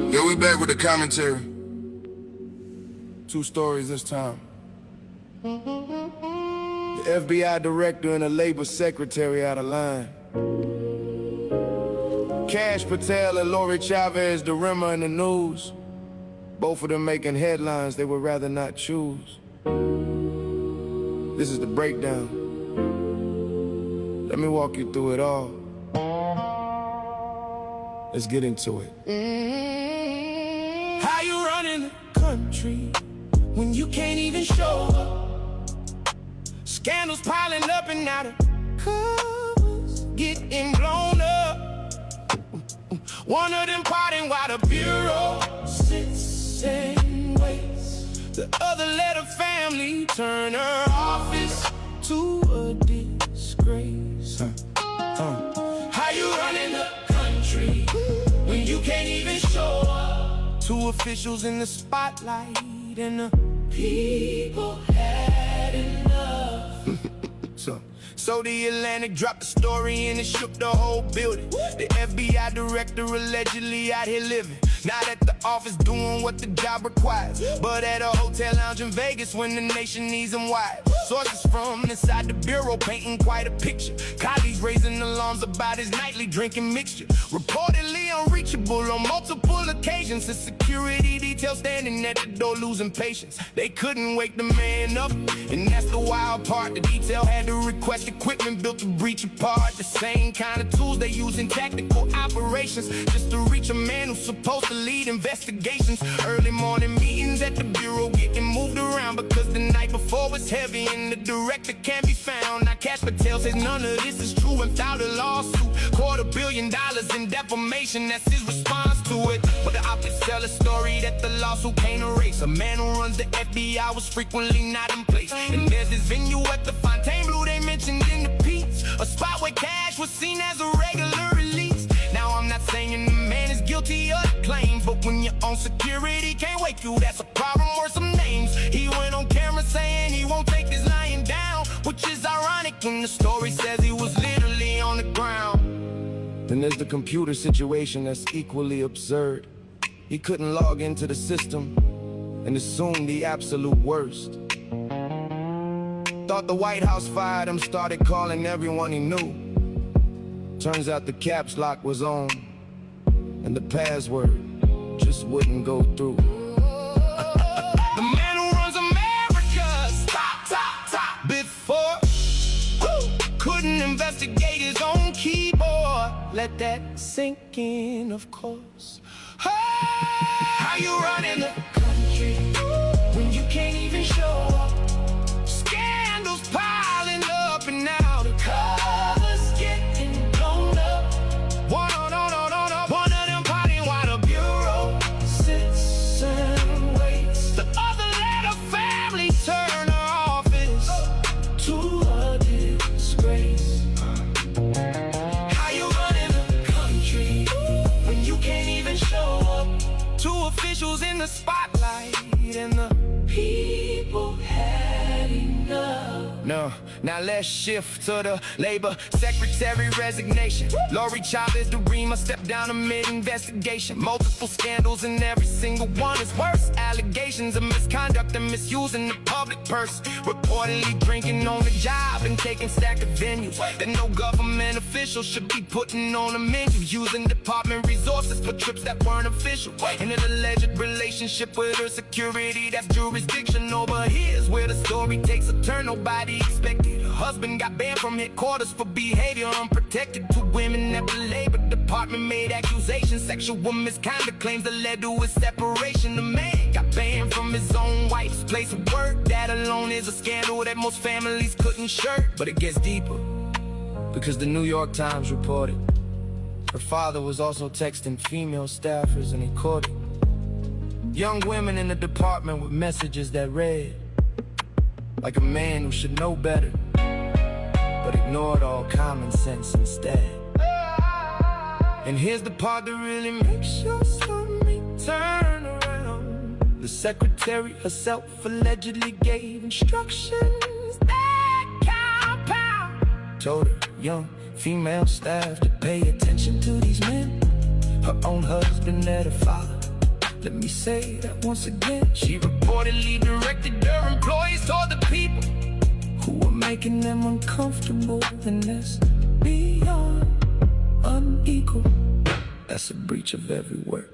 Yo, we back with the commentary. Two stories this time. The FBI director and the labor secretary out of line. Cash Patel and Lori Chavez, the rimmer in the news. Both of them making headlines they would rather not choose. This is the breakdown. Let me walk you through it all. Let's get into it. How you running the country when you can't even show up? Scandals piling up and now the covers getting blown up. One of them parting while the bureau sits and waits. The other let her family turn her office to a disgrace. How you running the country when you can't even show up? Two officials in the spotlight and the people had enough. So the Atlantic dropped the story and it shook the whole building. The FBI director allegedly out here living, not at the office doing what the job requires, but at a hotel lounge in Vegas when the nation needs him wide. Sources from inside the bureau painting quite a picture. Colleagues raising alarms about his nightly drinking mixture. Reportedly unreachable on multiple occasions. His security detail standing at the door losing patience. They couldn't wake the man up, and that's the wild part. The detail had to request equipment built to breach apart. The same kind of tools they use in tactical operations just to reach a man who's supposed to lead investigations. Early morning meetings at the bureau getting moved around because the night before was heavy and the director can't be found. Now Cash Patel says none of this is true without a lawsuit. $250 million in defamation, that's his response to it. But the optics tell a story that the lawsuit can't erase. A man who runs the FBI was frequently not in place. And there's this venue at the Fontainebleau they mentioned in the piece, a spot where Cash was seen as a regular release. Now I'm not saying the man is guilty of the claim, but when your own security can't wake you, that's a problem worth some names. He went on camera saying he won't take this lying down, which is ironic when the story says he was literally on the ground. Then there's the computer situation that's equally absurd. He couldn't log into the system and assumed the absolute worst. Thought the White House fired him, started calling everyone he knew. Turns out the caps lock was on, and the password just wouldn't go through. The man who runs America's top before couldn't investigate his own keyboard. Let that sink in, of course. How you running the country when you can't even show up? Scandals piling up and now the covers getting blown up. One of them partying while the bureau sits and waits. The other let her family turn her office to a disgrace. How you running the country when you can't even show up? Two officials in the spotlight and the people had enough. No, now let's shift to the labor secretary resignation. Lori Chavez, the Rima, stepped down amid investigation. Multiple scandals and every single one is worse. Allegations of misconduct and misusing the public purse. Reportedly drinking on the job and taking stack of venues that no government official should be putting on a menu. Using department resources for trips that weren't official. In an alleged relationship with her security that's jurisdictional. But here's where the story takes a turn nobody expected. Her husband got banned from headquarters for behavior unprotected. Two women at the labor department made accusations. Sexual misconduct claims that led to his separation. The man got banned from his own wife's place of work. That alone is a scandal that most families couldn't shirk. But it gets deeper, because the New York Times reported her father was also texting female staffers and he caught it. Young women in the department with messages that read like a man who should know better, but ignored all common sense instead. And here's the part that really makes your stomach turn around. The secretary herself allegedly gave instructions that compound. Told her young female staff to pay attention to these men. Her own husband let her father Let me say that once again. She reportedly directed her employees toward the people who were making them uncomfortable, and that's beyond unequal. That's a breach of every word.